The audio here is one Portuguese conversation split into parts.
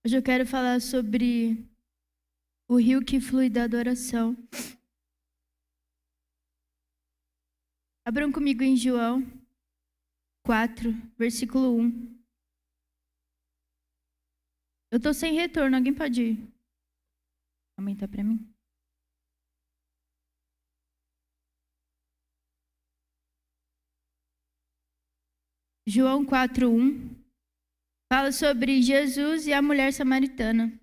Hoje eu quero falar sobre o rio que flui da adoração. Abram comigo em João 4, versículo 1. Eu tô sem retorno, alguém pode aumentar para mim? João 4:1 fala sobre Jesus e a mulher samaritana.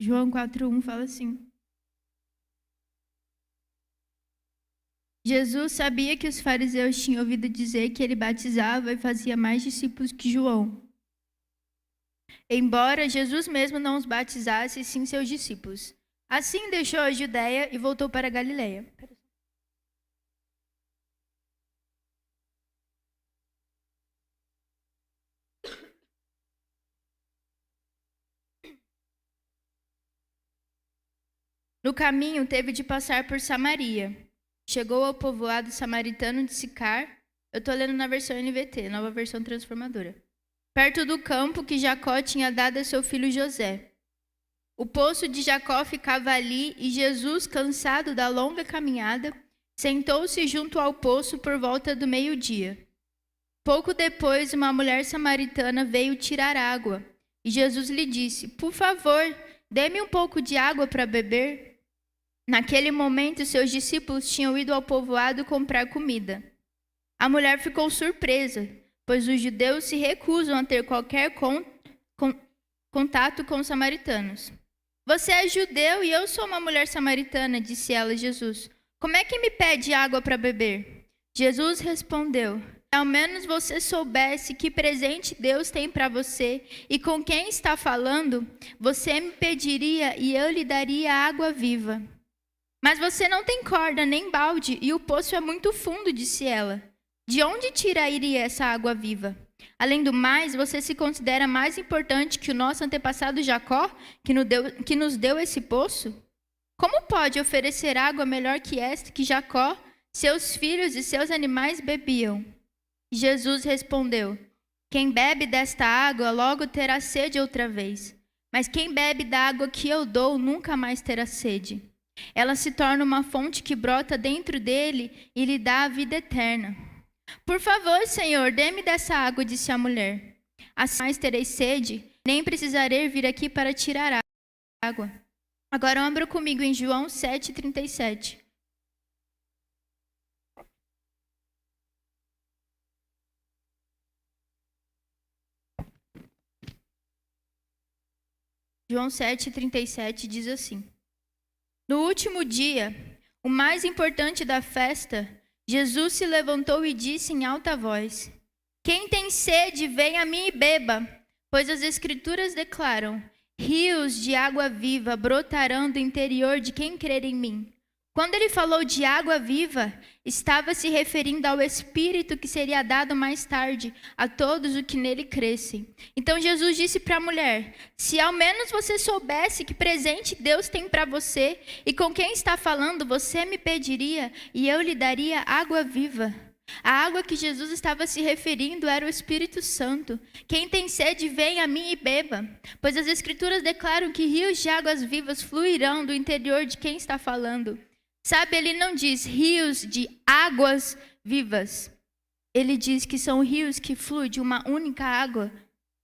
João 4:1 fala assim: Jesus sabia que os fariseus tinham ouvido dizer que ele batizava e fazia mais discípulos que João. Embora Jesus mesmo não os batizasse, sim seus discípulos. Assim deixou a Judéia e voltou para a Galileia. No caminho, teve de passar por Samaria. Chegou ao povoado samaritano de Sicar. Eu estou lendo na versão NVT, nova versão transformadora. Perto do campo que Jacó tinha dado a seu filho José. O poço de Jacó ficava ali e Jesus, cansado da longa caminhada, sentou-se junto ao poço por volta do meio-dia. Pouco depois, uma mulher samaritana veio tirar água. E Jesus lhe disse: "Por favor, dê-me um pouco de água para beber." Naquele momento, seus discípulos tinham ido ao povoado comprar comida. A mulher ficou surpresa, pois os judeus se recusam a ter qualquer contato com os samaritanos. "Você é judeu e eu sou uma mulher samaritana", disse ela a Jesus. "Como é que me pede água para beber?" Jesus respondeu: "Se ao menos você soubesse que presente Deus tem para você e com quem está falando, você me pediria e eu lhe daria água viva. Mas você não tem corda nem balde e o poço é muito fundo", disse ela. "De onde tiraria essa água viva? Além do mais, você se considera mais importante que o nosso antepassado Jacó, que nos deu esse poço? Como pode oferecer água melhor que esta que Jacó, seus filhos e seus animais bebiam?" Jesus respondeu: "Quem bebe desta água logo terá sede outra vez. Mas quem bebe da água que eu dou nunca mais terá sede. Ela se torna uma fonte que brota dentro dele e lhe dá a vida eterna." "Por favor, Senhor, dê-me dessa água", disse a mulher. "Assim mais terei sede, nem precisarei vir aqui para tirar água." Agora abra comigo em João 7:37. João 7:37 diz assim: No último dia, o mais importante da festa, Jesus se levantou e disse em alta voz: "Quem tem sede, venha a mim e beba, pois as Escrituras declaram: rios de água viva brotarão do interior de quem crer em mim." Quando ele falou de água viva, estava se referindo ao Espírito que seria dado mais tarde a todos os que nele crescem. Então Jesus disse para a mulher: "Se ao menos você soubesse que presente Deus tem para você e com quem está falando, você me pediria e eu lhe daria água viva." A água que Jesus estava se referindo era o Espírito Santo. "Quem tem sede, venha a mim e beba, pois as Escrituras declaram que rios de águas vivas fluirão do interior de quem está falando." Sabe, ele não diz rios de águas vivas. Ele diz que são rios que fluem de uma única água.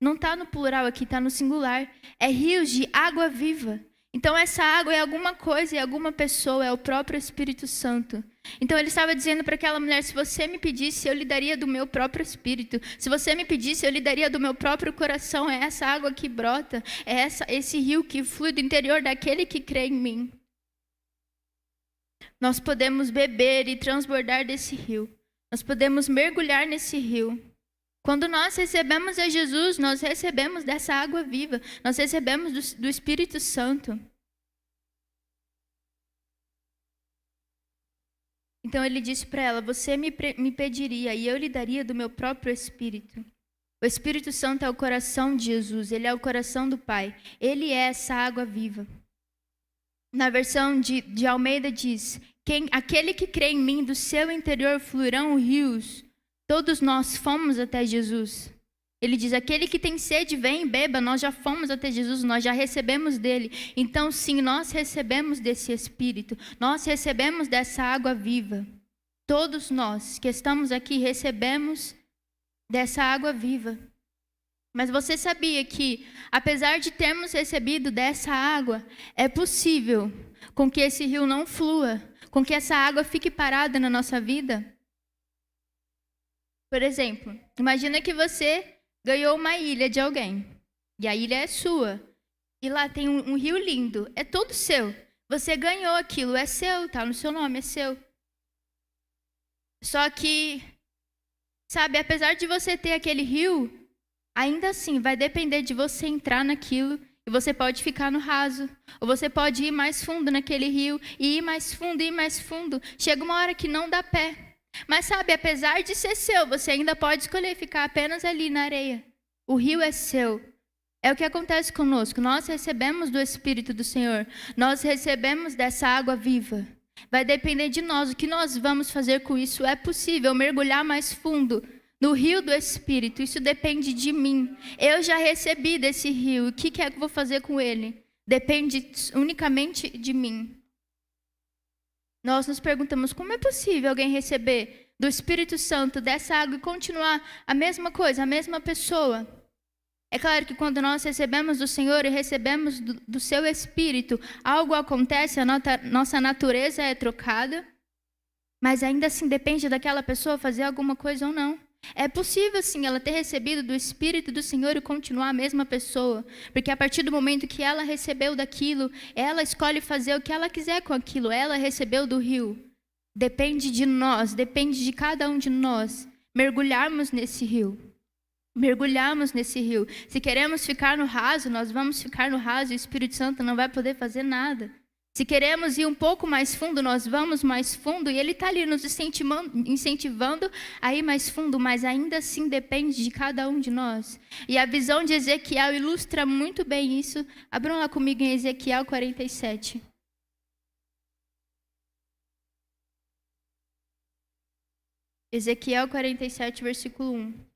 Não está no plural aqui, está no singular. É rios de água viva. Então essa água é alguma coisa, é alguma pessoa, é o próprio Espírito Santo. Então ele estava dizendo para aquela mulher: se você me pedisse, eu lhe daria do meu próprio Espírito. Se você me pedisse, eu lhe daria do meu próprio coração. É essa água que brota, é esse rio que flui do interior daquele que crê em mim. nós podemos beber e transbordar desse rio. Nós podemos mergulhar nesse rio. Quando nós recebemos a Jesus, nós recebemos dessa água viva. Nós recebemos do Espírito Santo. Então ele disse para ela: você me pediria e eu lhe daria do meu próprio Espírito. O Espírito Santo é o coração de Jesus, ele é o coração do Pai. Ele é essa água viva. Na versão de Almeida diz: aquele que crê em mim, do seu interior fluirão rios. Todos nós fomos até Jesus. Ele diz: aquele que tem sede, vem e beba. Nós já fomos até Jesus, nós já recebemos dele. Então sim, nós recebemos desse Espírito. Nós recebemos dessa água viva. Todos nós que estamos aqui recebemos dessa água viva. Mas você sabia que, apesar de termos recebido dessa água, é possível com que esse rio não flua, com que essa água fique parada na nossa vida? Por exemplo, imagina que você ganhou uma ilha de alguém, e a ilha é sua, e lá tem um rio lindo, é todo seu. Você ganhou aquilo, é seu, tá no seu nome, é seu. Só que, sabe, apesar de você ter aquele rio, ainda assim vai depender de você entrar naquilo, e você pode ficar no raso, ou você pode ir mais fundo naquele rio, e ir mais fundo, e ir mais fundo. Chega uma hora que não dá pé. Mas sabe, apesar de ser seu, você ainda pode escolher ficar apenas ali na areia. O rio é seu. É o que acontece conosco. Nós recebemos do Espírito do Senhor. Nós recebemos dessa água viva. Vai depender de nós. O que nós vamos fazer com isso? É possível mergulhar mais fundo no rio do Espírito. Isso depende de mim. Eu já recebi desse rio. O que é que eu vou fazer com ele? Depende unicamente de mim. Nós nos perguntamos: como é possível alguém receber do Espírito Santo dessa água e continuar a mesma coisa, a mesma pessoa? É claro que quando nós recebemos do Senhor e recebemos do seu Espírito, algo acontece, a nossa natureza é trocada, mas ainda assim depende daquela pessoa fazer alguma coisa ou não. É possível, sim, ela ter recebido do Espírito do Senhor e continuar a mesma pessoa. Porque a partir do momento que ela recebeu daquilo, ela escolhe fazer o que ela quiser com aquilo. Ela recebeu do rio. Depende de nós, depende de cada um de nós mergulharmos nesse rio. Mergulharmos nesse rio. Se queremos ficar no raso, nós vamos ficar no raso e o Espírito Santo não vai poder fazer nada. Se queremos ir um pouco mais fundo, nós vamos mais fundo, e ele está ali nos incentivando a ir mais fundo, mas ainda assim depende de cada um de nós. E a visão de Ezequiel ilustra muito bem isso. Abram lá comigo em Ezequiel 47. Ezequiel 47, versículo 1.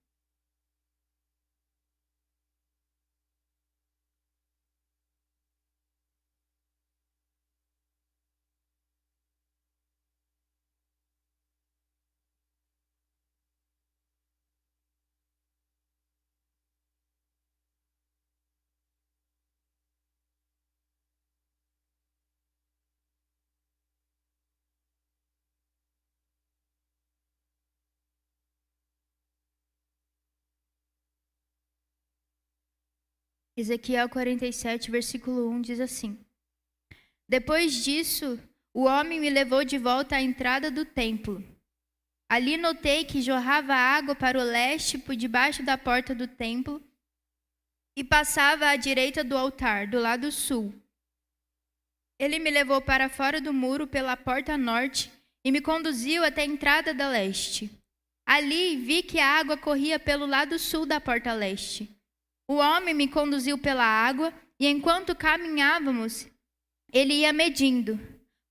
Ezequiel 47, versículo 1 diz assim: depois disso, o homem me levou de volta à entrada do templo. Ali notei que jorrava água para o leste por debaixo da porta do templo e passava à direita do altar, do lado sul. Ele me levou para fora do muro pela porta norte e me conduziu até a entrada da leste. Ali vi que a água corria pelo lado sul da porta leste. O homem me conduziu pela água e enquanto caminhávamos, ele ia medindo.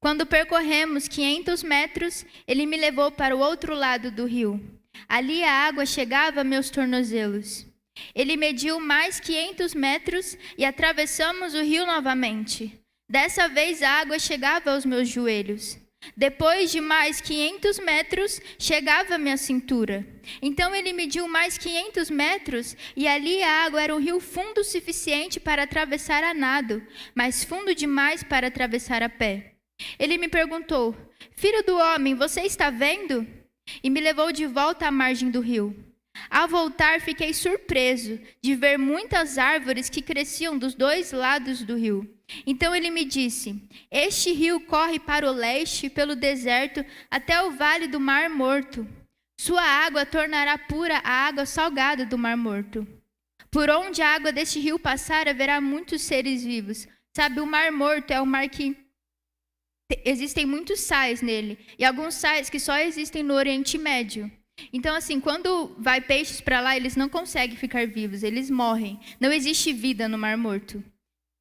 Quando percorremos 500 metros, ele me levou para o outro lado do rio. Ali a água chegava a meus tornozelos. Ele mediu mais 500 metros e atravessamos o rio novamente. Dessa vez a água chegava aos meus joelhos. Depois de mais 500 metros, chegava à minha cintura. Então ele mediu mais 500 metros e ali a água era um rio fundo o suficiente para atravessar a nado, mas fundo demais para atravessar a pé. Ele me perguntou: filho do homem, você está vendo? E me levou de volta à margem do rio. Ao voltar, fiquei surpreso de ver muitas árvores que cresciam dos dois lados do rio. Então ele me disse: este rio corre para o leste, pelo deserto, até o vale do Mar Morto. Sua água tornará pura a água salgada do Mar Morto. Por onde a água deste rio passar, haverá muitos seres vivos. Sabe, o Mar Morto é o mar que existem muitos sais nele, e alguns sais que só existem no Oriente Médio. Então, assim, quando vai peixes para lá, eles não conseguem ficar vivos, eles morrem. Não existe vida no Mar Morto.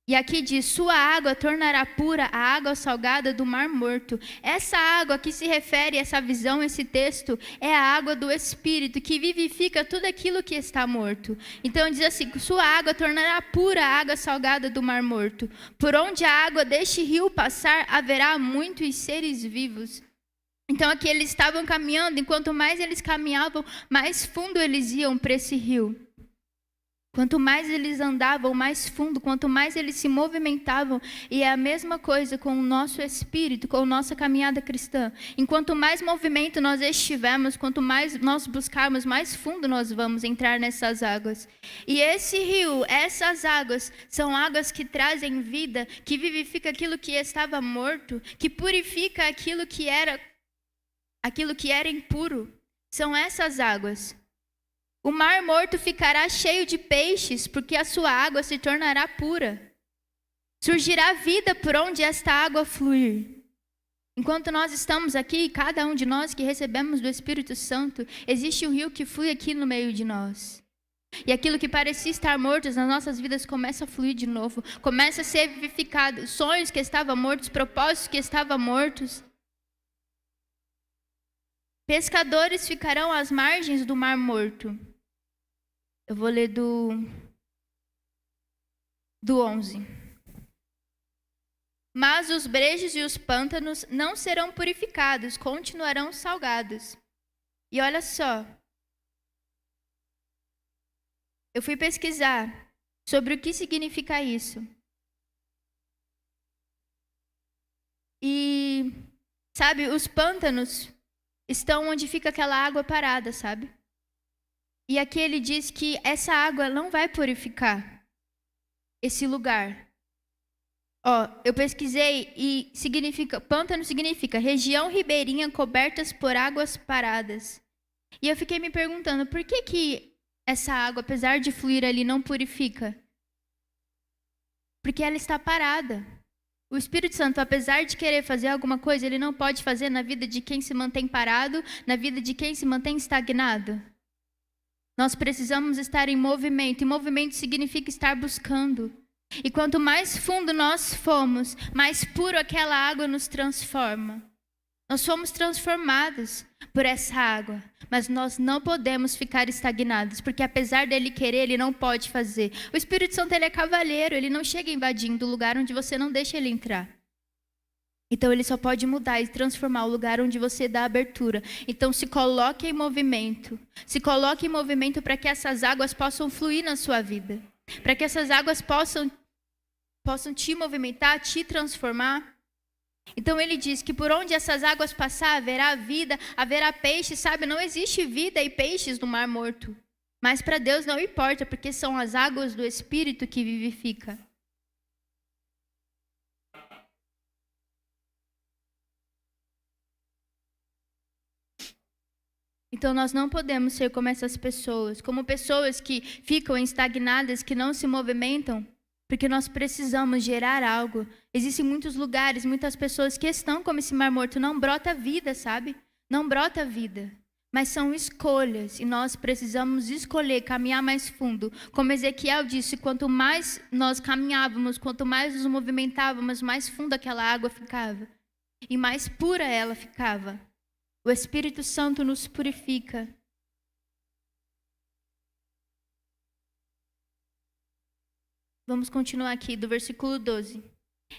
E aqui diz: sua água tornará pura a água salgada do Mar Morto. Essa água que se refere, essa visão, esse texto, é a água do Espírito, que vivifica tudo aquilo que está morto. Então diz assim: sua água tornará pura a água salgada do Mar Morto. Por onde a água deste rio passar, haverá muitos seres vivos. Então aqui eles estavam caminhando, e quanto mais eles caminhavam, mais fundo eles iam para esse rio. Quanto mais eles andavam, mais fundo, quanto mais eles se movimentavam. E é a mesma coisa com o nosso espírito, com a nossa caminhada cristã. Enquanto mais movimento nós estivermos, quanto mais nós buscarmos, mais fundo nós vamos entrar nessas águas. E esse rio, essas águas, são águas que trazem vida, que vivifica aquilo que estava morto, que purifica aquilo que era impuro. São essas águas. O Mar Morto ficará cheio de peixes, porque a sua água se tornará pura. Surgirá vida por onde esta água fluir. Enquanto nós estamos aqui, cada um de nós que recebemos do Espírito Santo, existe um rio que flui aqui no meio de nós. E aquilo que parecia estar morto nas nossas vidas começa a fluir de novo, começa a ser vivificado. Sonhos que estavam mortos, propósitos que estavam mortos. Pescadores ficarão às margens do Mar Morto. Eu vou ler do 11. Mas os brejos e os pântanos não serão purificados, continuarão salgados. E olha só. Eu fui pesquisar sobre o que significa isso. E, sabe, os pântanos estão onde fica aquela água parada, sabe? E aqui ele diz que essa água não vai purificar esse lugar. Eu pesquisei e pântano significa região ribeirinha cobertas por águas paradas. E eu fiquei me perguntando, por que essa água, apesar de fluir ali, não purifica? Porque ela está parada. O Espírito Santo, apesar de querer fazer alguma coisa, ele não pode fazer na vida de quem se mantém parado, na vida de quem se mantém estagnado. Nós precisamos estar em movimento, e movimento significa estar buscando. E quanto mais fundo nós formos, mais puro aquela água nos transforma. Nós fomos transformados por essa água, mas nós não podemos ficar estagnados, porque apesar dele querer, ele não pode fazer. O Espírito Santo, ele é cavalheiro, ele não chega invadindo o lugar onde você não deixa ele entrar. Então ele só pode mudar e transformar o lugar onde você dá abertura. Então se coloque em movimento. Se coloque em movimento para que essas águas possam fluir na sua vida. Para que essas águas possam te movimentar, te transformar. Então ele diz que por onde essas águas passar, haverá vida, haverá peixes, sabe? Não existe vida e peixes no Mar Morto. Mas para Deus não importa, porque são as águas do Espírito que vivifica. Então nós não podemos ser como essas pessoas, como pessoas que ficam estagnadas, que não se movimentam, porque nós precisamos gerar algo. Existem muitos lugares, muitas pessoas que estão como esse Mar Morto, não brota vida, sabe? Não brota vida, mas são escolhas, e nós precisamos escolher caminhar mais fundo. Como Ezequiel disse, quanto mais nós caminhávamos, quanto mais nos movimentávamos, mais fundo aquela água ficava, e mais pura ela ficava. O Espírito Santo nos purifica. Vamos continuar aqui do versículo 12.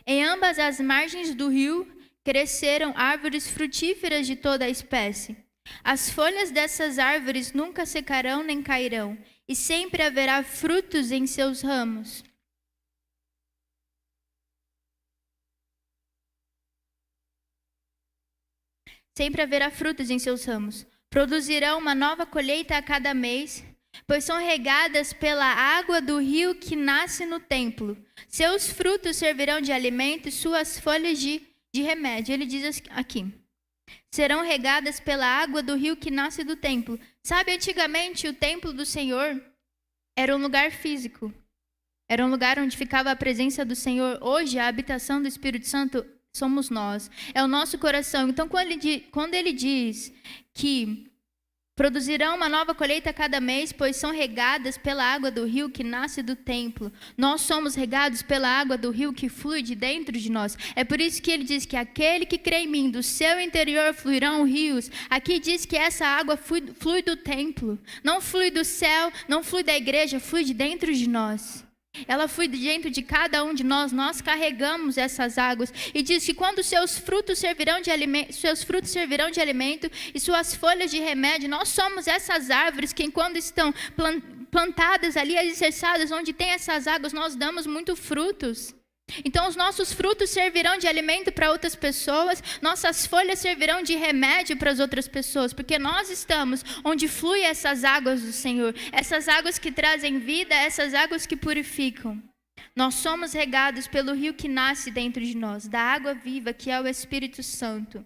Em ambas as margens do rio cresceram árvores frutíferas de toda a espécie. As folhas dessas árvores nunca secarão nem cairão, e sempre haverá frutos em seus ramos. Sempre haverá frutos em seus ramos. Produzirão uma nova colheita a cada mês. pois são regadas pela água do rio que nasce no templo. Seus frutos servirão de alimento e suas folhas de remédio. Ele diz aqui: serão regadas pela água do rio que nasce do templo. Sabe, antigamente o templo do Senhor era um lugar físico. Era um lugar onde ficava a presença do Senhor. Hoje, a habitação do Espírito Santo somos nós. É o nosso coração. Então, quando ele diz que produzirão uma nova colheita a cada mês, pois são regadas pela água do rio que nasce do templo. Nós somos regados pela água do rio que flui de dentro de nós. É por isso que ele diz que aquele que crê em mim, do seu interior fluirão rios. Aqui diz que essa água flui do templo. Não flui do céu, não flui da igreja, flui de dentro de nós. Ela flui dentro de cada um de nós, nós carregamos essas águas. E diz que quando seus frutos servirão de alimento e suas folhas de remédio, nós somos essas árvores que quando estão plantadas ali, alicerçadas, onde tem essas águas, nós damos muito frutos. Então os nossos frutos servirão de alimento para outras pessoas, nossas folhas servirão de remédio para as outras pessoas, porque nós estamos onde fluem essas águas do Senhor, essas águas que trazem vida, essas águas que purificam. Nós somos regados pelo rio que nasce dentro de nós, da água viva que é o Espírito Santo.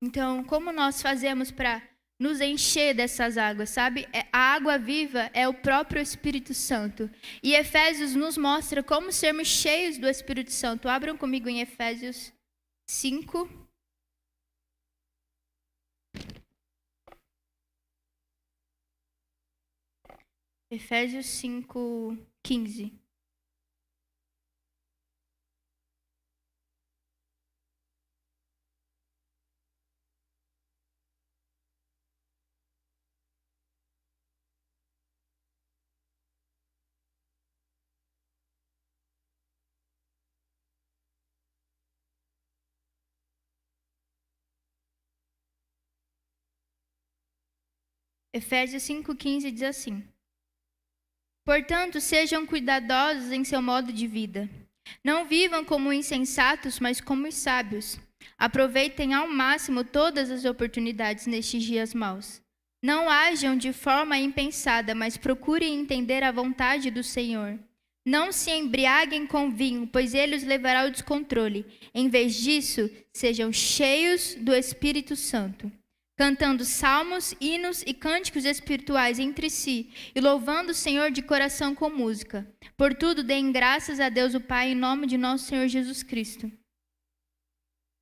Então, como nós fazemos para nos encher dessas águas, sabe? A água viva é o próprio Espírito Santo. E Efésios nos mostra como sermos cheios do Espírito Santo. Abram comigo em Efésios 5. Efésios 5, 15. Efésios 5,15 diz assim: portanto, sejam cuidadosos em seu modo de vida. Não vivam como insensatos, mas como os sábios. Aproveitem ao máximo todas as oportunidades nestes dias maus. Não ajam de forma impensada, mas procurem entender a vontade do Senhor. Não se embriaguem com vinho, pois ele os levará ao descontrole. Em vez disso, sejam cheios do Espírito Santo, cantando salmos, hinos e cânticos espirituais entre si, e louvando o Senhor de coração com música. Por tudo, deem graças a Deus o Pai, em nome de nosso Senhor Jesus Cristo.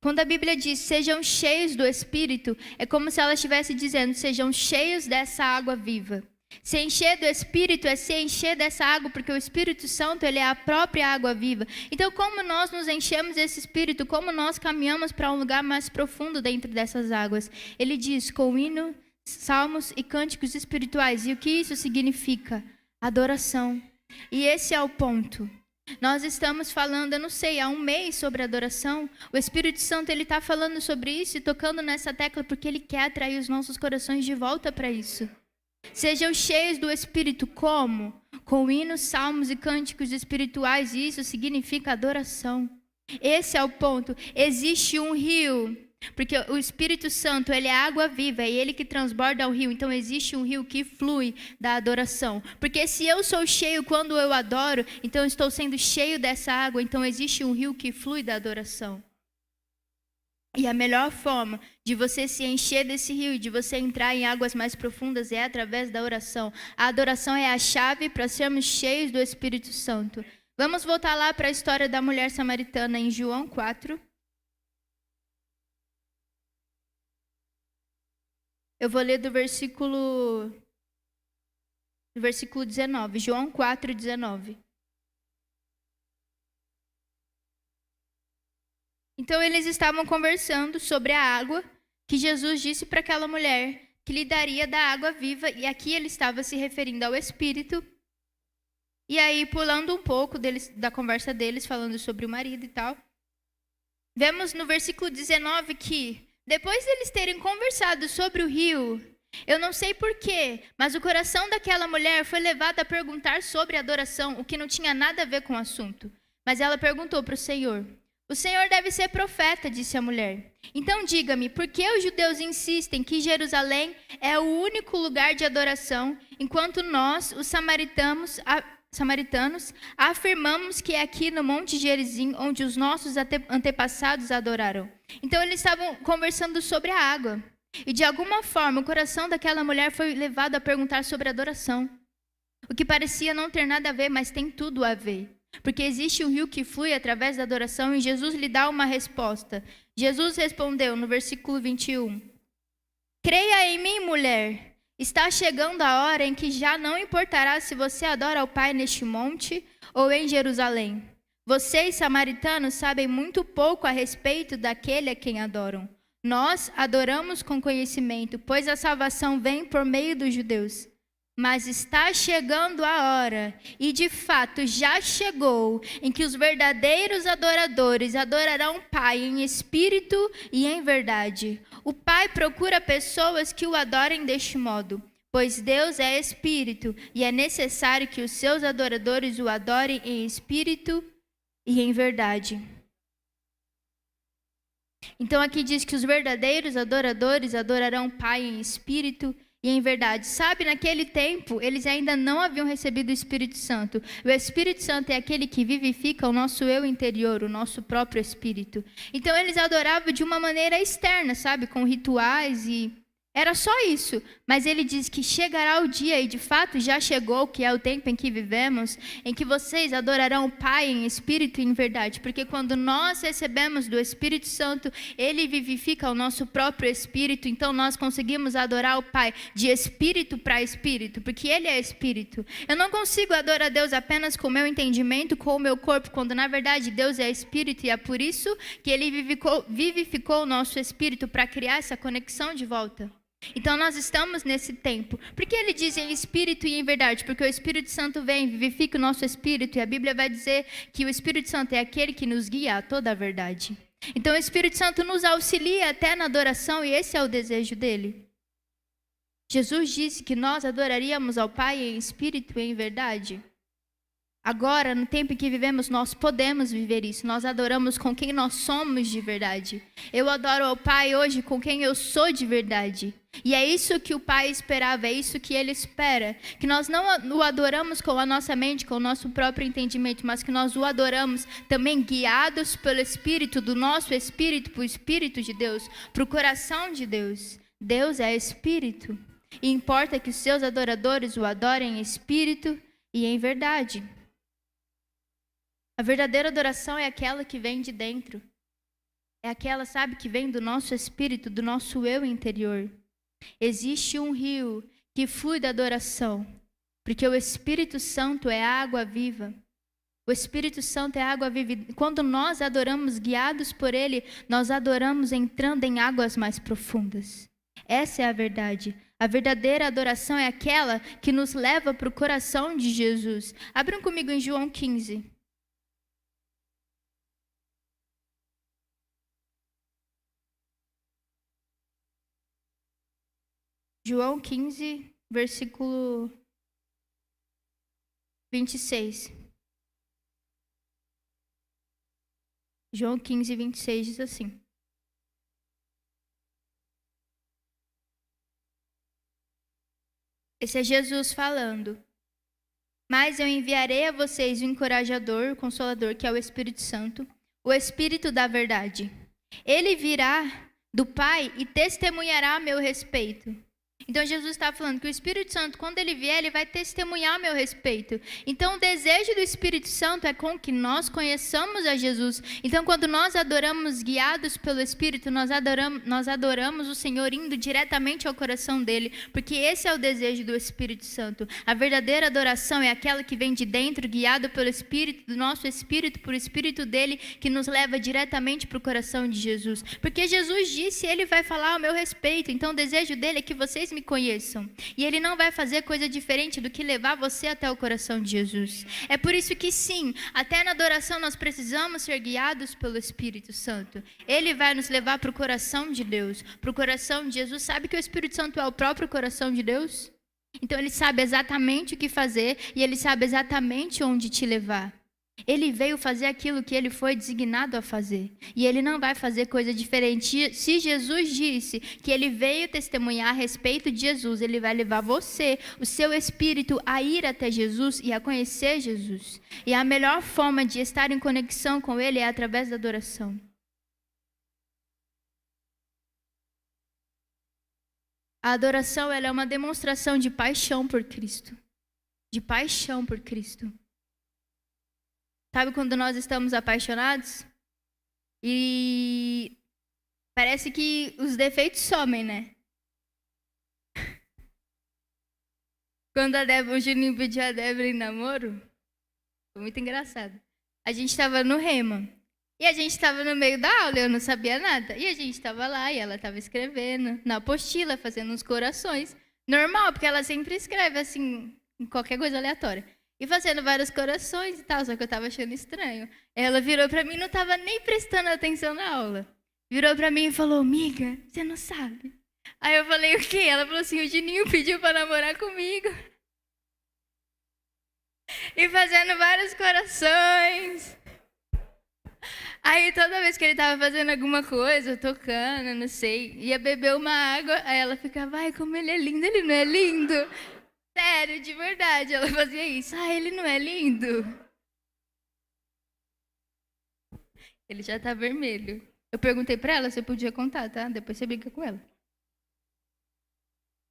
Quando a Bíblia diz, sejam cheios do Espírito, é como se ela estivesse dizendo, sejam cheios dessa água viva. Se encher do Espírito é se encher dessa água, porque o Espírito Santo, ele é a própria água viva. Então, como nós nos enchemos desse Espírito, como nós caminhamos para um lugar mais profundo dentro dessas águas? Ele diz, com hino, salmos e cânticos espirituais. E o que isso significa? Adoração. E esse é o ponto. Nós estamos falando, eu não sei, há um mês sobre adoração. O Espírito Santo, ele está falando sobre isso e tocando nessa tecla, porque ele quer atrair os nossos corações de volta para isso. Sejam cheios do Espírito, como? Com hinos, salmos e cânticos espirituais, e isso significa adoração. Esse é o ponto. Existe um rio, porque o Espírito Santo, ele é água viva, é ele que transborda o rio, então existe um rio que flui da adoração. Porque se eu sou cheio quando eu adoro, então eu estou sendo cheio dessa água, então existe um rio que flui da adoração. E a melhor forma de você se encher desse rio e de você entrar em águas mais profundas é através da oração. A adoração é a chave para sermos cheios do Espírito Santo. Vamos voltar lá para a história da mulher samaritana em João 4. Eu vou ler do versículo 19, João 4, 19. Então, eles estavam conversando sobre a água que Jesus disse para aquela mulher que lhe daria da água viva. E aqui ele estava se referindo ao Espírito. E aí, pulando um pouco da conversa deles, falando sobre o marido e tal, vemos no versículo 19 que, depois deles terem conversado sobre o rio, eu não sei porquê, mas o coração daquela mulher foi levado a perguntar sobre adoração, o que não tinha nada a ver com o assunto. Mas ela perguntou para o Senhor, O Senhor deve ser profeta, disse a mulher. Então diga-me, por que os judeus insistem que Jerusalém é o único lugar de adoração, enquanto nós, os samaritanos, afirmamos que é aqui no Monte Gerizim onde os nossos antepassados adoraram? Então eles estavam conversando sobre a água. E de alguma forma o coração daquela mulher foi levado a perguntar sobre adoração. O que parecia não ter nada a ver, mas tem tudo a ver. Porque existe um rio que flui através da adoração e Jesus lhe dá uma resposta. Jesus respondeu no versículo 21. Creia em mim, mulher. Está chegando a hora em que já não importará se você adora ao Pai neste monte ou em Jerusalém. Vocês, samaritanos, sabem muito pouco a respeito daquele a quem adoram. Nós adoramos com conhecimento, pois a salvação vem por meio dos judeus. Mas está chegando a hora, e de fato já chegou, em que os verdadeiros adoradores adorarão o Pai em espírito e em verdade. O Pai procura pessoas que o adorem deste modo, pois Deus é espírito, e é necessário que os seus adoradores o adorem em espírito e em verdade. Então aqui diz que os verdadeiros adoradores adorarão o Pai em espírito e em verdade. Sabe, naquele tempo, eles ainda não haviam recebido o Espírito Santo. O Espírito Santo é aquele que vivifica o nosso eu interior, o nosso próprio espírito. Então eles adoravam de uma maneira externa, sabe, com rituais e... Era só isso, mas ele diz que chegará o dia, e de fato já chegou, que é o tempo em que vivemos, em que vocês adorarão o Pai em espírito e em verdade, porque quando nós recebemos do Espírito Santo, ele vivifica o nosso próprio espírito, então nós conseguimos adorar o Pai de espírito para espírito, porque ele é espírito. Eu não consigo adorar a Deus apenas com o meu entendimento, com o meu corpo, quando na verdade Deus é espírito, e é por isso que ele vivificou o nosso espírito para criar essa conexão de volta. Então nós estamos nesse tempo. Por que ele diz em espírito e em verdade? Porque o Espírito Santo vem, vivifica o nosso espírito, e a Bíblia vai dizer que o Espírito Santo é aquele que nos guia a toda a verdade. Então o Espírito Santo nos auxilia até na adoração, e esse é o desejo dele. Jesus disse que nós adoraríamos ao Pai em espírito e em verdade. Agora, no tempo em que vivemos, nós podemos viver isso. Nós adoramos com quem nós somos de verdade. Eu adoro ao Pai hoje com quem eu sou de verdade. E é isso que o Pai esperava, é isso que Ele espera. Que nós não o adoramos com a nossa mente, com o nosso próprio entendimento, mas que nós o adoramos também guiados pelo Espírito, do nosso Espírito, para o Espírito de Deus, para o coração de Deus. Deus é Espírito. E importa que os seus adoradores o adorem em espírito e em verdade. A verdadeira adoração é aquela que vem de dentro. É aquela, sabe, que vem do nosso espírito, do nosso eu interior. Existe um rio que flui da adoração, porque o Espírito Santo é água viva. O Espírito Santo é água viva. Quando nós adoramos guiados por Ele, nós adoramos entrando em águas mais profundas. Essa é a verdade. A verdadeira adoração é aquela que nos leva para o coração de Jesus. Abram comigo em João 15. João 15, versículo 26. João 15, 26 diz assim. Esse é Jesus falando. Mas eu enviarei a vocês o encorajador, o consolador, que é o Espírito Santo, o Espírito da verdade. Ele virá do Pai e testemunhará a meu respeito. Então Jesus está falando que o Espírito Santo, quando ele vier, ele vai testemunhar a meu respeito. Então o desejo do Espírito Santo é com que nós conheçamos a Jesus. Então quando nós adoramos guiados pelo Espírito, nós adoramos o Senhor indo diretamente ao coração dele, porque esse é o desejo do Espírito Santo. A verdadeira adoração é aquela que vem de dentro, guiado pelo Espírito, do nosso Espírito, por Espírito dele, que nos leva diretamente para o coração de Jesus. Porque Jesus disse, ele vai falar ao meu respeito. Então o desejo dele é que vocês me conheçam. E ele não vai fazer coisa diferente do que levar você até o coração de Jesus. É por isso que sim, até na adoração nós precisamos ser guiados pelo Espírito Santo. Ele vai nos levar para o coração de Deus, para o coração de Jesus. Sabe que o Espírito Santo é o próprio coração de Deus? Então ele sabe exatamente o que fazer e ele sabe exatamente onde te levar. Ele veio fazer aquilo que ele foi designado a fazer. E ele não vai fazer coisa diferente. Se Jesus disse que ele veio testemunhar a respeito de Jesus, ele vai levar você, o seu espírito, a ir até Jesus e a conhecer Jesus. E a melhor forma de estar em conexão com ele é através da adoração. A adoração, ela é uma demonstração de paixão por Cristo. De paixão por Cristo. Sabe quando nós estamos apaixonados? E parece que os defeitos somem, né? Quando o Juninho pediu a Débora em namoro, foi muito engraçado. A gente estava no Rema. E a gente estava no meio da aula, eu não sabia nada. E a gente estava lá e ela estava escrevendo na apostila, fazendo uns corações. Normal, porque ela sempre escreve assim, em qualquer coisa aleatória. E fazendo vários corações e tal, só que eu estava achando estranho. Ela virou para mim e não estava nem prestando atenção na aula. Virou para mim e falou, amiga, você não sabe. Aí eu falei, o quê? Ela falou assim, o Juninho pediu para namorar comigo. E fazendo vários corações. Aí toda vez que ele estava fazendo alguma coisa, tocando, não sei, ia beber uma água, aí ela ficava, ai, como ele é lindo, ele não é lindo? Sério, de verdade, ela fazia isso. Ah, ele não é lindo? Ele já tá vermelho. Eu perguntei pra ela se eu podia contar, tá? Depois você brinca com ela.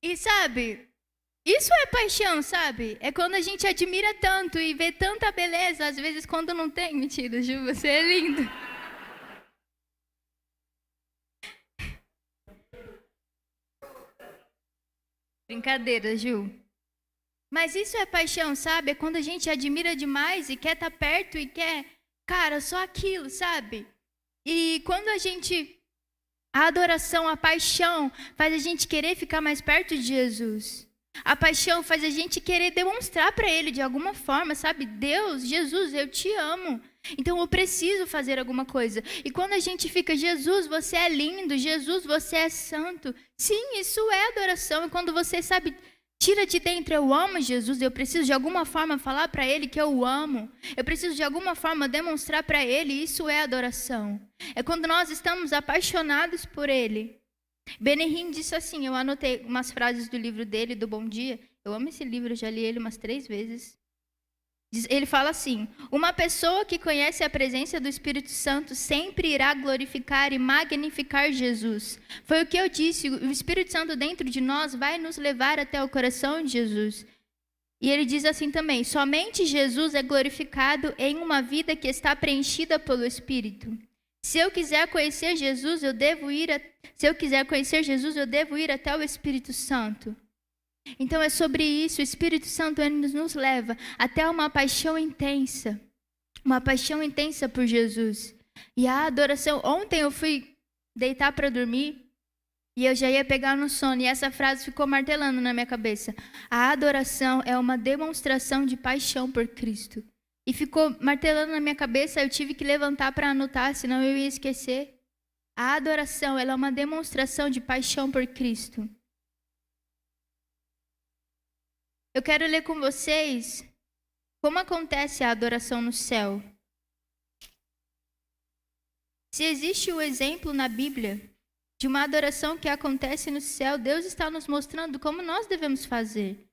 E sabe, isso é paixão, sabe? É quando a gente admira tanto e vê tanta beleza, às vezes quando não tem. Mentira, Ju, você é lindo. Brincadeira, Ju. Mas isso é paixão, sabe? É quando a gente admira demais e quer estar perto e quer, cara, só aquilo, sabe? E quando a gente, a adoração, a paixão faz a gente querer ficar mais perto de Jesus. A paixão faz a gente querer demonstrar para ele de alguma forma, sabe? Deus, Jesus, eu te amo. Então eu preciso fazer alguma coisa. E quando a gente fica, Jesus, você é lindo, Jesus, você é santo. Sim, isso é adoração. E quando você, sabe, tira de dentro, eu amo Jesus, eu preciso de alguma forma falar para ele que eu o amo. Eu preciso de alguma forma demonstrar para ele, isso é adoração. É quando nós estamos apaixonados por ele. Benihim disse assim, eu anotei umas frases do livro dele, do Bom Dia. Eu amo esse livro, já li ele umas 3 vezes. Ele fala assim, uma pessoa que conhece a presença do Espírito Santo sempre irá glorificar e magnificar Jesus. Foi o que eu disse, o Espírito Santo dentro de nós vai nos levar até o coração de Jesus. E ele diz assim também, somente Jesus é glorificado em uma vida que está preenchida pelo Espírito. Se eu quiser conhecer Jesus, eu devo ir até o Espírito Santo. Então é sobre isso, o Espírito Santo ele nos leva até uma paixão intensa por Jesus. E a adoração, ontem eu fui deitar para dormir e eu já ia pegar no sono e essa frase ficou martelando na minha cabeça. A adoração é uma demonstração de paixão por Cristo. E ficou martelando na minha cabeça, eu tive que levantar para anotar, senão eu ia esquecer. A adoração ela é uma demonstração de paixão por Cristo. Eu quero ler com vocês como acontece a adoração no céu. Se existe o exemplo na Bíblia de uma adoração que acontece no céu, Deus está nos mostrando como nós devemos fazer.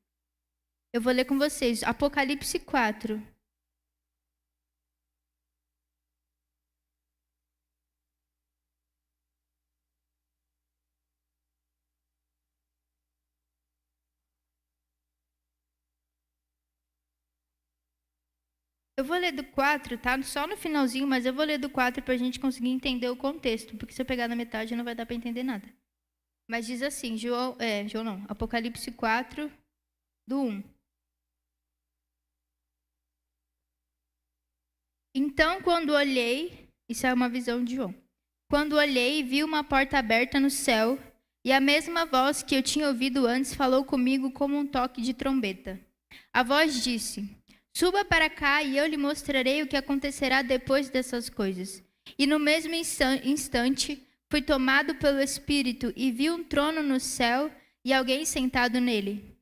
Eu vou ler com vocês, Apocalipse 4. Eu vou ler do 4, tá? Só no finalzinho, mas eu vou ler do 4 para a gente conseguir entender o contexto, porque se eu pegar na metade não vai dar para entender nada. Mas diz assim, Apocalipse 4, do 1. Então, quando olhei, isso é uma visão de João. Quando olhei, vi uma porta aberta no céu, e a mesma voz que eu tinha ouvido antes falou comigo como um toque de trombeta. A voz disse: suba para cá e eu lhe mostrarei o que acontecerá depois dessas coisas. E no mesmo instante, fui tomado pelo Espírito e vi um trono no céu e alguém sentado nele.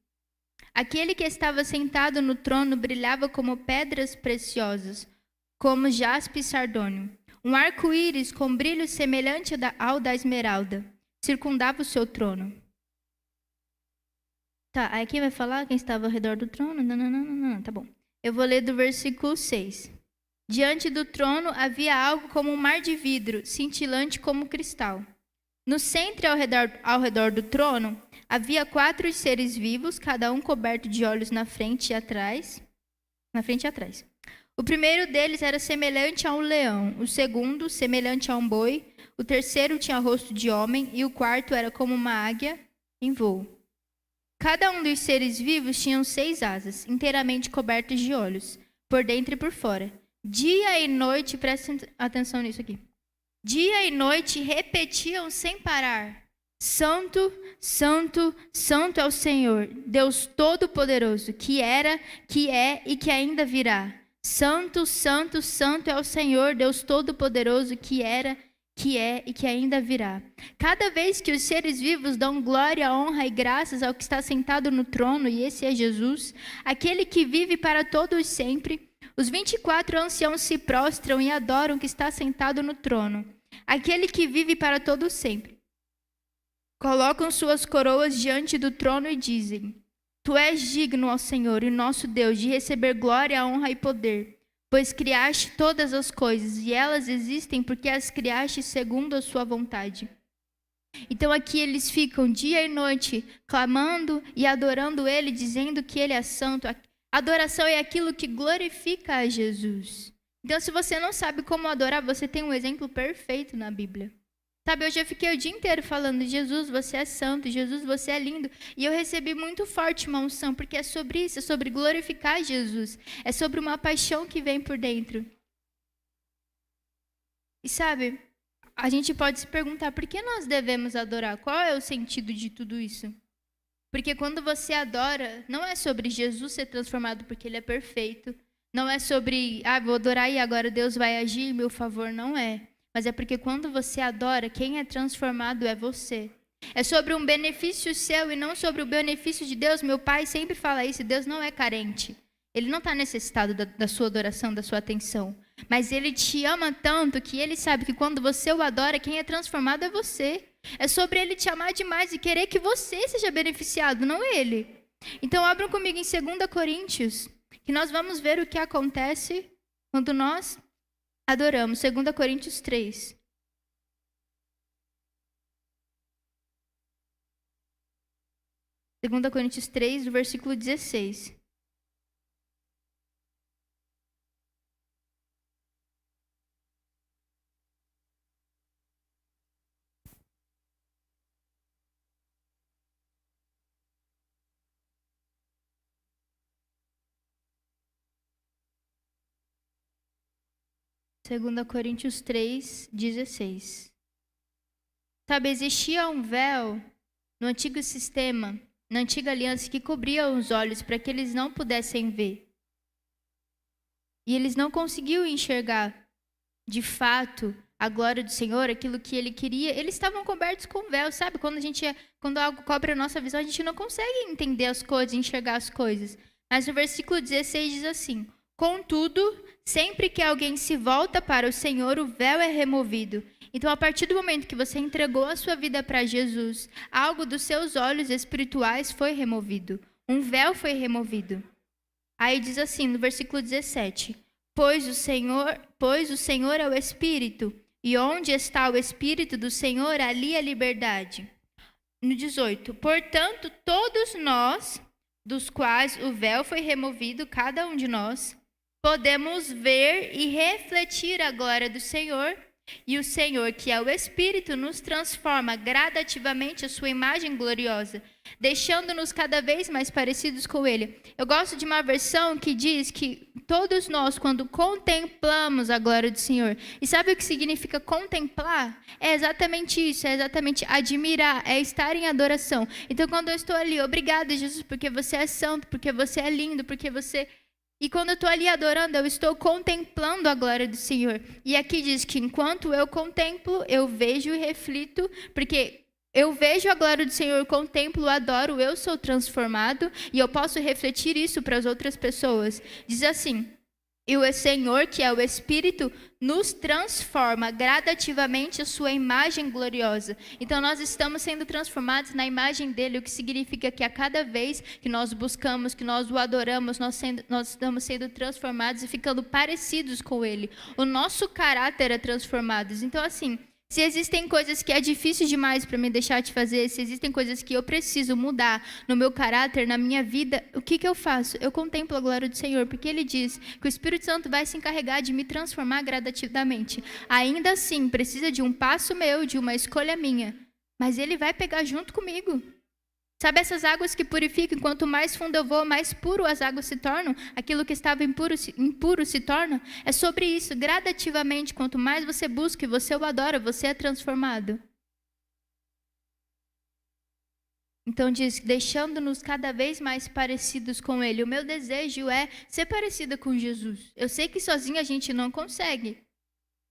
Aquele que estava sentado no trono brilhava como pedras preciosas, como jaspe e sardônio. Um arco-íris com brilho semelhante ao da esmeralda circundava o seu trono. Tá, aí quem vai falar? Quem estava ao redor do trono? Não, tá bom. Eu vou ler do versículo 6. Diante do trono havia algo como um mar de vidro, cintilante como cristal. No centro e ao redor do trono havia 4 seres vivos, cada um coberto de olhos na frente e atrás. O primeiro deles era semelhante a um leão, o segundo semelhante a um boi, o terceiro tinha rosto de homem e o quarto era como uma águia em voo. Cada um dos seres vivos tinha 6 asas, inteiramente cobertas de olhos, por dentro e por fora. Dia e noite, prestem atenção nisso aqui. Dia e noite repetiam sem parar: Santo, Santo, Santo é o Senhor, Deus Todo-Poderoso, que era, que é e que ainda virá. Santo, Santo, Santo é o Senhor, Deus Todo-Poderoso, que era, que é e que ainda virá. Cada vez que os seres vivos dão glória, honra e graças ao que está sentado no trono, e esse é Jesus, aquele que vive para todos sempre, os 24 anciãos se prostram e adoram o que está sentado no trono, aquele que vive para todos sempre. Colocam suas coroas diante do trono e dizem: Tu és digno, ó Senhor, e nosso Deus, de receber glória, honra e poder, pois criaste todas as coisas, e elas existem porque as criaste segundo a sua vontade. Então aqui eles ficam dia e noite clamando e adorando Ele, dizendo que Ele é santo. A adoração é aquilo que glorifica a Jesus. Então, se você não sabe como adorar, você tem um exemplo perfeito na Bíblia. Sabe, hoje eu fiquei o dia inteiro falando: Jesus, você é santo, Jesus, você é lindo. E eu recebi muito forte uma unção, porque é sobre isso, é sobre glorificar Jesus. É sobre uma paixão que vem por dentro. E sabe, a gente pode se perguntar: por que nós devemos adorar? Qual é o sentido de tudo isso? Porque quando você adora, não é sobre Jesus ser transformado porque Ele é perfeito. Não é sobre, vou adorar e agora Deus vai agir em meu favor. Não é. Mas é porque quando você adora, quem é transformado é você. É sobre um benefício seu e não sobre o benefício de Deus. Meu pai sempre fala isso: Deus não é carente. Ele não está necessitado da sua adoração, da sua atenção. Mas Ele te ama tanto que Ele sabe que quando você o adora, quem é transformado é você. É sobre Ele te amar demais e querer que você seja beneficiado, não Ele. Então abram comigo em 2 Coríntios, que nós vamos ver o que acontece quando nós adoramos. 2 Coríntios 3. Segunda Coríntios 3, do versículo 16. Segunda Coríntios 3, 16. Sabe, existia um véu no antigo sistema, na antiga aliança, que cobria os olhos para que eles não pudessem ver. E eles não conseguiam enxergar, de fato, a glória do Senhor, aquilo que Ele queria. Eles estavam cobertos com véu, sabe? Quando algo cobre a nossa visão, a gente não consegue entender as coisas, enxergar as coisas. Mas o versículo 16 diz assim: Contudo, sempre que alguém se volta para o Senhor, o véu é removido. Então, a partir do momento que você entregou a sua vida para Jesus, algo dos seus olhos espirituais foi removido. Um véu foi removido. Aí diz assim, no versículo 17: Pois o Senhor é o Espírito, e onde está o Espírito do Senhor, ali a liberdade. No 18: Portanto, todos nós, dos quais o véu foi removido, cada um de nós, podemos ver e refletir a glória do Senhor, e o Senhor, que é o Espírito, nos transforma gradativamente a sua imagem gloriosa, deixando-nos cada vez mais parecidos com Ele. Eu gosto de uma versão que diz que todos nós, quando contemplamos a glória do Senhor, e sabe o que significa contemplar? É exatamente isso, é exatamente admirar, é estar em adoração. Então, quando eu estou ali, obrigada, Jesus, porque você é santo, porque você é lindo, porque você... E quando eu estou ali adorando, eu estou contemplando a glória do Senhor. E aqui diz que enquanto eu contemplo, eu vejo e reflito, porque eu vejo a glória do Senhor, contemplo, adoro, eu sou transformado e eu posso refletir isso para as outras pessoas. Diz assim: E o Senhor, que é o Espírito, nos transforma gradativamente a sua imagem gloriosa. Então nós estamos sendo transformados na imagem dele, o que significa que a cada vez que nós buscamos, que nós o adoramos, nós estamos sendo transformados e ficando parecidos com ele. O nosso caráter é transformado. Então assim, se existem coisas que é difícil demais para me deixar de fazer, se existem coisas que eu preciso mudar no meu caráter, na minha vida, o que eu faço? Eu contemplo a glória do Senhor, porque Ele diz que o Espírito Santo vai se encarregar de me transformar gradativamente. Ainda assim, precisa de um passo meu, de uma escolha minha, mas Ele vai pegar junto comigo. Sabe essas águas que purificam? Quanto mais fundo eu vou, mais puro as águas se tornam. Aquilo que estava impuro se torna. É sobre isso, gradativamente. Quanto mais você busca e você o adora, você é transformado. Então diz, deixando-nos cada vez mais parecidos com Ele. O meu desejo é ser parecida com Jesus. Eu sei que sozinho a gente não consegue.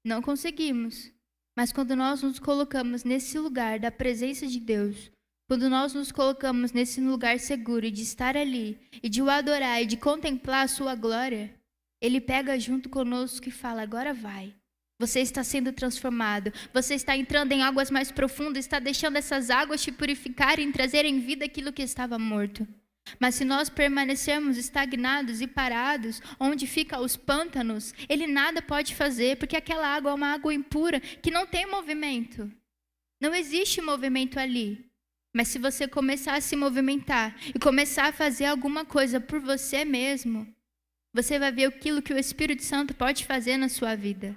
Não conseguimos. Mas quando nós nos colocamos nesse lugar da presença de Deus, quando nós nos colocamos nesse lugar seguro de estar ali, e de o adorar, e de contemplar a sua glória, Ele pega junto conosco e fala, agora vai. Você está sendo transformado, você está entrando em águas mais profundas, está deixando essas águas te purificarem e trazerem vida aquilo que estava morto. Mas se nós permanecermos estagnados e parados, onde ficam os pântanos, Ele nada pode fazer, porque aquela água é uma água impura, que não tem movimento. Não existe movimento ali. Mas se você começar a se movimentar e começar a fazer alguma coisa por você mesmo, você vai ver aquilo que o Espírito Santo pode fazer na sua vida.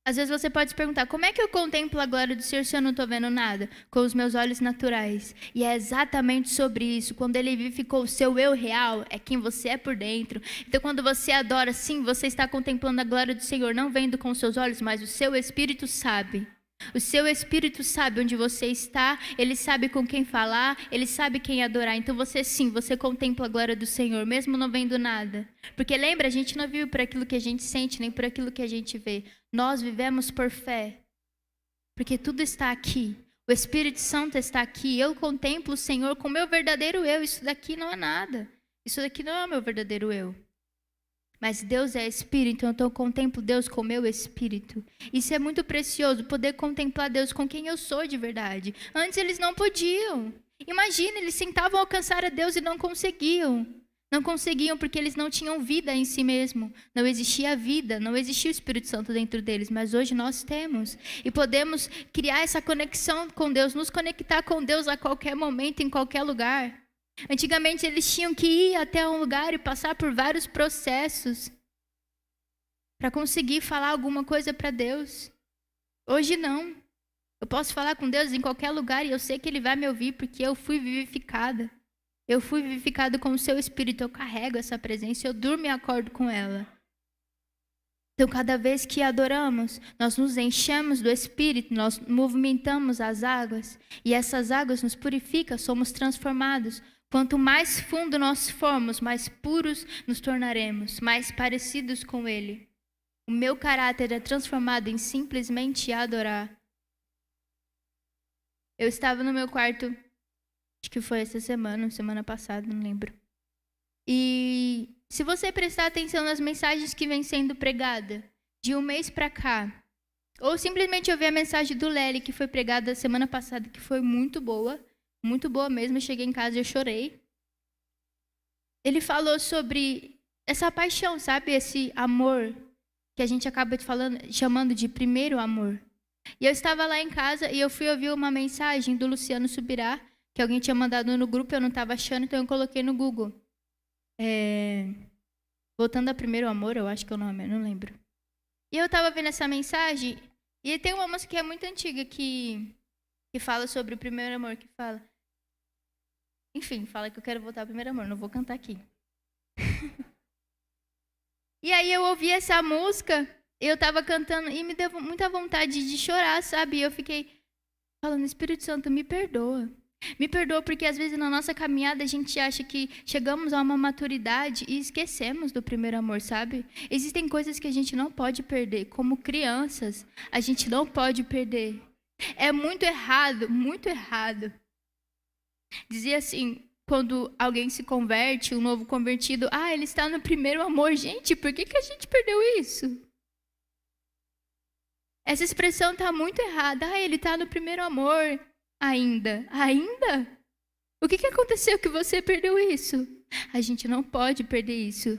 Às vezes você pode se perguntar, como é que eu contemplo a glória do Senhor se eu não estou vendo nada? Com os meus olhos naturais. E é exatamente sobre isso. Quando Ele vivificou o seu eu real, é quem você é por dentro. Então quando você adora, sim, você está contemplando a glória do Senhor, não vendo com os seus olhos, mas o seu Espírito sabe. O seu Espírito sabe onde você está, Ele sabe com quem falar, Ele sabe quem adorar. Então você sim, você contempla a glória do Senhor, mesmo não vendo nada. Porque lembra, a gente não vive por aquilo que a gente sente, nem por aquilo que a gente vê. Nós vivemos por fé, porque tudo está aqui. O Espírito Santo está aqui. Eu contemplo o Senhor com o meu verdadeiro eu. Isso daqui não é nada. Isso daqui não é o meu verdadeiro eu. Mas Deus é Espírito, então eu contemplo Deus com o meu Espírito. Isso é muito precioso, poder contemplar Deus com quem eu sou de verdade. Antes eles não podiam. Imagina, eles tentavam alcançar a Deus e não conseguiam. Não conseguiam porque eles não tinham vida em si mesmo. Não existia vida, não existia o Espírito Santo dentro deles. Mas hoje nós temos. E podemos criar essa conexão com Deus, nos conectar com Deus a qualquer momento, em qualquer lugar. Antigamente eles tinham que ir até um lugar e passar por vários processos para conseguir falar alguma coisa para Deus. Hoje não. Eu posso falar com Deus em qualquer lugar e eu sei que Ele vai me ouvir porque eu fui vivificada. Eu fui vivificado com o seu Espírito, eu carrego essa presença, eu durmo e acordo com ela. Então, cada vez que adoramos, nós nos enchemos do Espírito, nós movimentamos as águas e essas águas nos purificam, somos transformados. Quanto mais fundo nós formos, mais puros nos tornaremos, mais parecidos com Ele. O meu caráter é transformado em simplesmente adorar. Eu estava no meu quarto, acho que foi essa semana passada, não lembro. E se você prestar atenção nas mensagens que vêm sendo pregadas, de um mês para cá, ou simplesmente ouvir a mensagem do Lely, que foi pregada semana passada, que foi muito boa mesmo, eu cheguei em casa e eu chorei. Ele falou sobre essa paixão, sabe? Esse amor que a gente acaba chamando de primeiro amor. E eu estava lá em casa e eu fui ouvir uma mensagem do Luciano Subirá, que alguém tinha mandado no grupo, eu não estava achando, então eu coloquei no Google. Voltando a primeiro amor, eu acho que é o nome, eu não lembro. E eu estava vendo essa mensagem, e tem uma música que é muito antiga, que fala sobre o primeiro amor, que fala... Enfim, fala que eu quero voltar ao primeiro amor, não vou cantar aqui. E aí eu ouvi essa música, eu estava cantando, e me deu muita vontade de chorar, sabe? E eu fiquei falando, Espírito Santo, me perdoa. Me perdoa porque às vezes na nossa caminhada a gente acha que chegamos a uma maturidade e esquecemos do primeiro amor, sabe? Existem coisas que a gente não pode perder, como crianças, a gente não pode perder. É muito errado, muito errado. Dizia assim, quando alguém se converte, um novo convertido, ele está no primeiro amor. Gente, por que a gente perdeu isso? Essa expressão está muito errada. Ele está no primeiro amor ainda. Ainda? O que aconteceu que você perdeu isso? A gente não pode perder isso.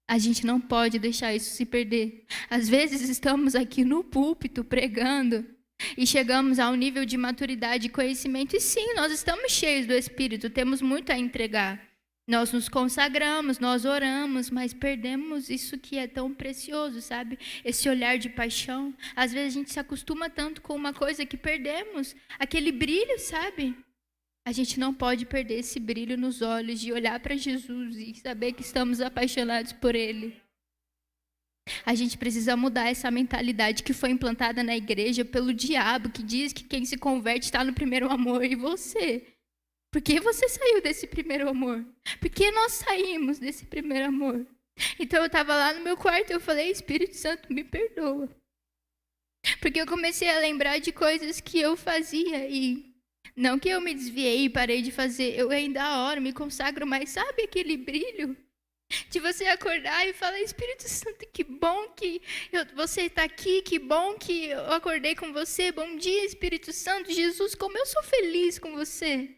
A gente não pode deixar isso se perder. Às vezes estamos aqui no púlpito pregando e chegamos a um nível de maturidade e conhecimento. E sim, nós estamos cheios do Espírito, temos muito a entregar. Nós nos consagramos, nós oramos, mas perdemos isso que é tão precioso, sabe? Esse olhar de paixão. Às vezes a gente se acostuma tanto com uma coisa que perdemos aquele brilho, sabe? A gente não pode perder esse brilho nos olhos de olhar para Jesus e saber que estamos apaixonados por Ele. A gente precisa mudar essa mentalidade que foi implantada na igreja pelo diabo, que diz que quem se converte está no primeiro amor. E você? Por que você saiu desse primeiro amor? Por que nós saímos desse primeiro amor? Então eu estava lá no meu quarto e eu falei, Espírito Santo, me perdoa. Porque eu comecei a lembrar de coisas que eu fazia e não que eu me desviei e parei de fazer, eu ainda oro, me consagro, mas sabe aquele brilho? De você acordar e falar, Espírito Santo, que bom que você está aqui, que bom que eu acordei com você, bom dia, Espírito Santo, Jesus, como eu sou feliz com você.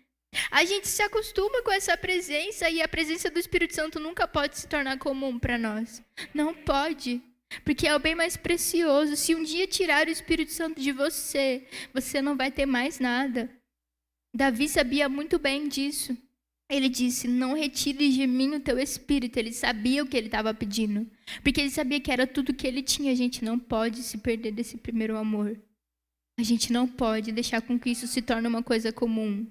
A gente se acostuma com essa presença e a presença do Espírito Santo nunca pode se tornar comum para nós. Não pode, porque é o bem mais precioso. Se um dia tirar o Espírito Santo de você, você não vai ter mais nada. Davi sabia muito bem disso. Ele disse, não retires de mim o teu espírito. Ele sabia o que ele estava pedindo. Porque ele sabia que era tudo que ele tinha. A gente não pode se perder desse primeiro amor. A gente não pode deixar com que isso se torne uma coisa comum.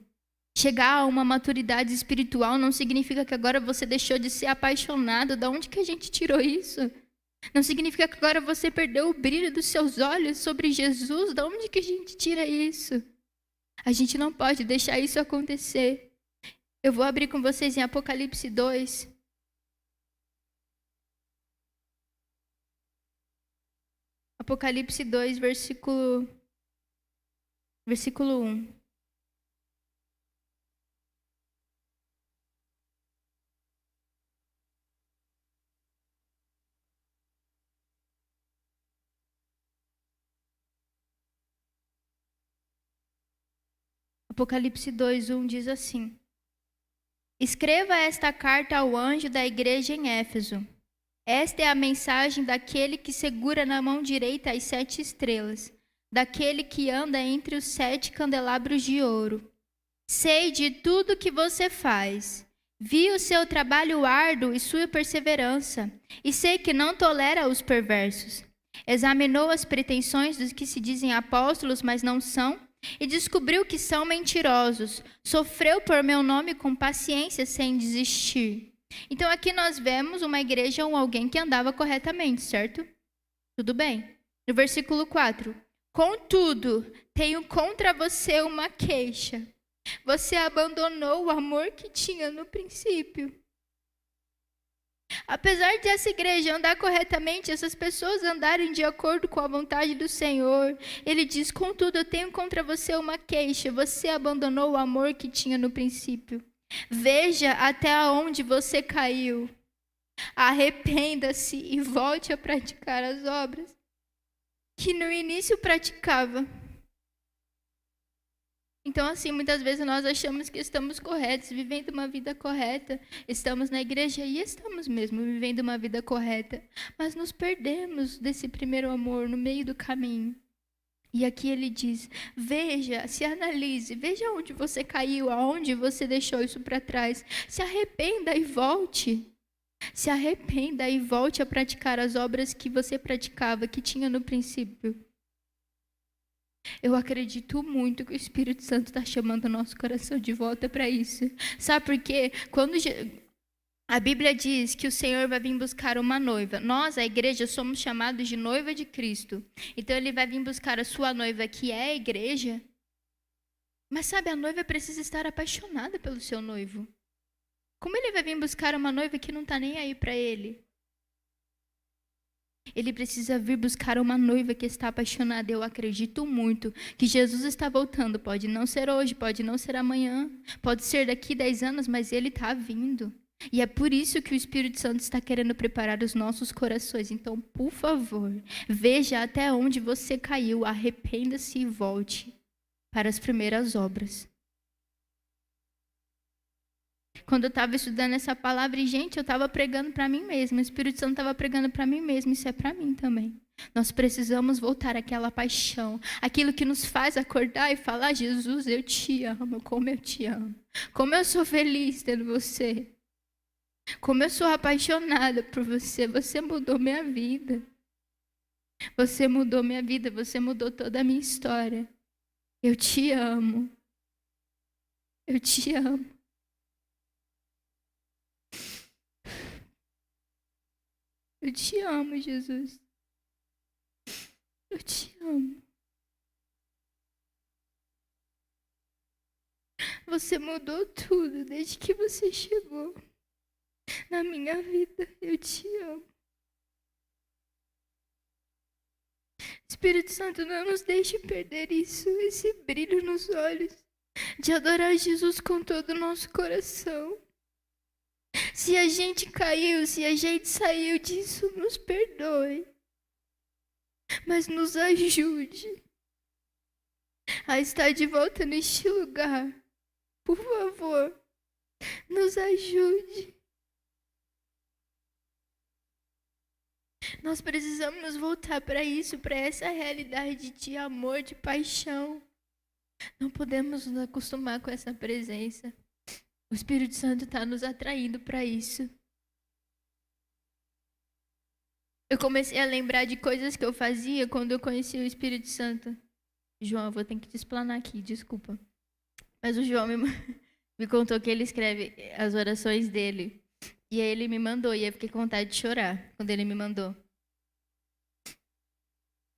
Chegar a uma maturidade espiritual não significa que agora você deixou de ser apaixonado. Da onde que a gente tirou isso? Não significa que agora você perdeu o brilho dos seus olhos sobre Jesus. Da onde que a gente tira isso? A gente não pode deixar isso acontecer. Eu vou abrir com vocês em Apocalipse 2. Apocalipse 2, versículo 1. Apocalipse 2, 1 diz assim. Escreva esta carta ao anjo da igreja em Éfeso. Esta é a mensagem daquele que segura na mão direita as 7 estrelas, daquele que anda entre os 7 candelabros de ouro. Sei de tudo que você faz. Vi o seu trabalho árduo e sua perseverança, e sei que não tolera os perversos. Examinou as pretensões dos que se dizem apóstolos, mas não são, e descobriu que são mentirosos. Sofreu por meu nome com paciência sem desistir. Então aqui nós vemos uma igreja ou alguém que andava corretamente, certo? Tudo bem. No versículo 4. Contudo, tenho contra você uma queixa. Você abandonou o amor que tinha no princípio. Apesar de essa igreja andar corretamente, essas pessoas andarem de acordo com a vontade do Senhor, ele diz, contudo, eu tenho contra você uma queixa. Você abandonou o amor que tinha no princípio. Veja até onde você caiu. Arrependa-se e volte a praticar as obras que no início praticava. Então, assim, muitas vezes nós achamos que estamos corretos, vivendo uma vida correta. Estamos na igreja e estamos mesmo vivendo uma vida correta. Mas nos perdemos desse primeiro amor no meio do caminho. E aqui ele diz, veja, se analise, veja onde você caiu, aonde você deixou isso para trás. Se arrependa e volte. Se arrependa e volte a praticar as obras que você praticava, que tinha no princípio. Eu acredito muito que o Espírito Santo está chamando o nosso coração de volta para isso. Sabe por quê? Quando a Bíblia diz que o Senhor vai vir buscar uma noiva. Nós, a igreja, somos chamados de noiva de Cristo. Então, Ele vai vir buscar a sua noiva, que é a igreja. Mas sabe, a noiva precisa estar apaixonada pelo seu noivo. Como Ele vai vir buscar uma noiva que não está nem aí para Ele? Ele precisa vir buscar uma noiva que está apaixonada. Eu acredito muito que Jesus está voltando. Pode não ser hoje, pode não ser amanhã, pode ser daqui 10 anos, mas ele está vindo. E é por isso que o Espírito Santo está querendo preparar os nossos corações. Então, por favor, veja até onde você caiu, arrependa-se e volte para as primeiras obras. Quando eu estava estudando essa palavra, e gente, eu estava pregando para mim mesma, o Espírito Santo estava pregando para mim mesmo, isso é para mim também. Nós precisamos voltar àquela paixão, aquilo que nos faz acordar e falar: Jesus, eu te amo, como eu te amo, como eu sou feliz tendo você, como eu sou apaixonada por você, você mudou minha vida, você mudou minha vida, você mudou toda a minha história, eu te amo, eu te amo. Eu te amo, Jesus. Eu te amo. Você mudou tudo desde que você chegou na minha vida. Eu te amo. Espírito Santo, não nos deixe perder isso, esse brilho nos olhos, de adorar Jesus com todo o nosso coração. Se a gente caiu, se a gente saiu disso, nos perdoe. Mas nos ajude a estar de volta neste lugar. Por favor, nos ajude. Nós precisamos nos voltar para isso, para essa realidade de amor, de paixão. Não podemos nos acostumar com essa presença. O Espírito Santo está nos atraindo para isso. Eu comecei a lembrar de coisas que eu fazia quando eu conheci o Espírito Santo. João, eu vou ter que te explanar aqui, desculpa. Mas o João me contou que ele escreve as orações dele. E aí ele me mandou, e eu fiquei com vontade de chorar quando ele me mandou.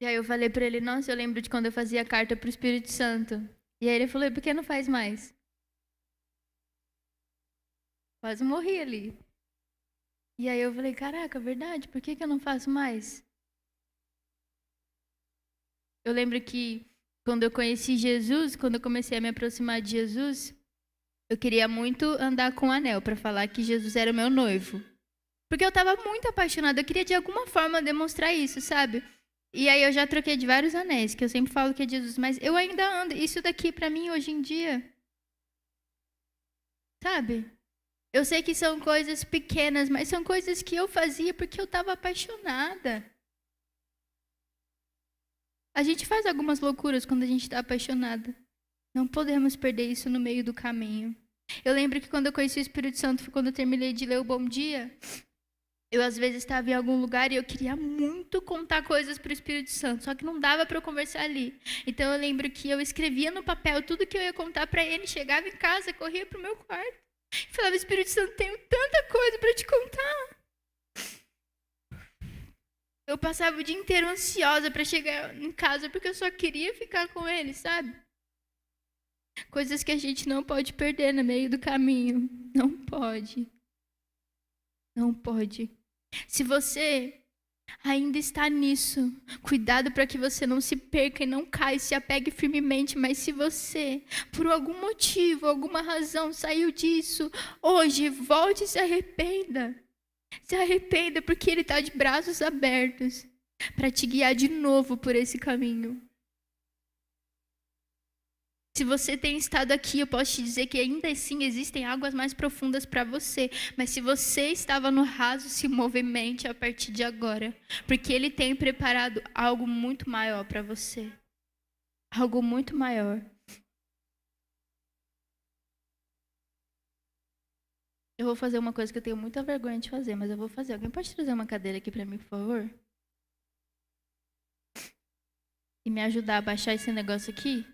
E aí eu falei para ele: nossa, eu lembro de quando eu fazia carta para o Espírito Santo. E aí ele falou: por que não faz mais? Quase morri ali. E aí eu falei: caraca, verdade, por que eu não faço mais? Eu lembro que quando eu conheci Jesus, quando eu comecei a me aproximar de Jesus, eu queria muito andar com o anel para falar que Jesus era o meu noivo. Porque eu estava muito apaixonada, eu queria de alguma forma demonstrar isso, sabe? E aí eu já troquei de vários anéis, que eu sempre falo que é Jesus, mas eu ainda ando. Isso daqui para mim hoje em dia, sabe? Eu sei que são coisas pequenas, mas são coisas que eu fazia porque eu estava apaixonada. A gente faz algumas loucuras quando a gente está apaixonada. Não podemos perder isso no meio do caminho. Eu lembro que quando eu conheci o Espírito Santo, foi quando eu terminei de ler o Bom Dia. Eu, às vezes, estava em algum lugar e eu queria muito contar coisas para o Espírito Santo, só que não dava para eu conversar ali. Então, eu lembro que eu escrevia no papel tudo que eu ia contar para ele, chegava em casa, corria para o meu quarto. E falava: Espírito Santo, tenho tanta coisa para te contar. Eu passava o dia inteiro ansiosa para chegar em casa, porque eu só queria ficar com ele, sabe? Coisas que a gente não pode perder no meio do caminho. Não pode. Não pode. Se você ainda está nisso, cuidado para que você não se perca e não caia, se apegue firmemente. Mas se você, por algum motivo, alguma razão, saiu disso, hoje, volte e se arrependa. Se arrependa, porque Ele está de braços abertos para te guiar de novo por esse caminho. Se você tem estado aqui, eu posso te dizer que ainda assim existem águas mais profundas para você. Mas se você estava no raso, se movimente a partir de agora. Porque Ele tem preparado algo muito maior para você. Algo muito maior. Eu vou fazer uma coisa que eu tenho muita vergonha de fazer, mas eu vou fazer. Alguém pode trazer uma cadeira aqui para mim, por favor? E me ajudar a baixar esse negócio aqui?